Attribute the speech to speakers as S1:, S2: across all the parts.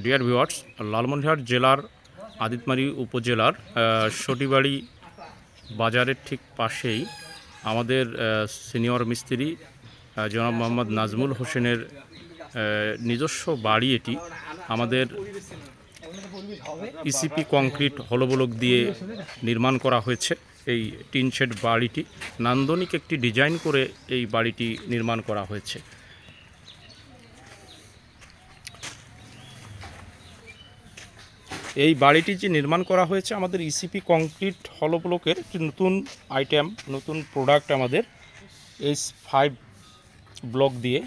S1: Dear viewers, Lalmonirhat জেলার আদিতমারি উপজেলার সটিবাড়ি বাজারের ঠিক পাশেই আমাদের সিনিয়র মিস্ত্রি জনাব মোহাম্মদ নাজমুল হোসেনের নিজস্ব বাড়ি। এটি আমাদের ইসিপি কংক্রিট হলবলক দিয়ে নির্মাণ করা হয়েছে। এই টিন শেড বাড়িটি নান্দনিক একটি ডিজাইন করে এই বাড়িটি নির্মাণ করা হয়েছে। এই বাড়িটি যে নির্মাণ করা হয়েছে আমাদের ইসিপি কংক্রিট হলবলকের একটি নতুন আইটেম, নতুন প্রোডাক্ট আমাদের S5 ব্লক দিয়ে।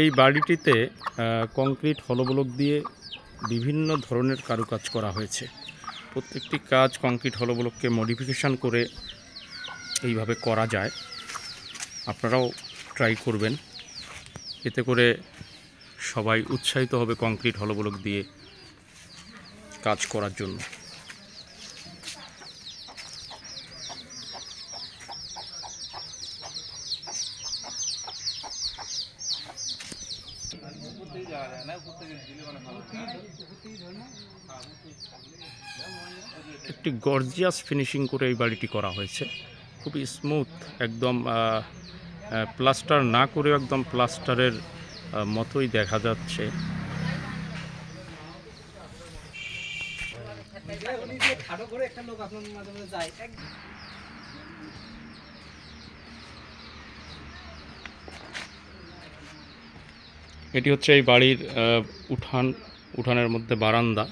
S1: এই বাড়িটিতে কংক্রিট হলবলক দিয়ে বিভিন্ন ধরনের কারুকাজ করা হয়েছে। প্রত্যেকটি কাজ কংক্রিট হলবলককে মডিফিকেশান করে এইভাবে করা যায়। আপনারাও ট্রাই করবেন, এতে করে সবাই উৎসাহিত হবে কংক্রিট হলবলক দিয়ে কাজ করার জন্য। একটি গর্জিয়াস ফিনিশিং করে এই বাড়িটি করা হয়েছে, খুবই স্মুথ, একদম প্লাস্টার না করেও একদম প্লাস্টারের মতোই দেখা যাচ্ছে। এটি হচ্ছে এই বাড়ির উঠানের মধ্যে বারান্দা।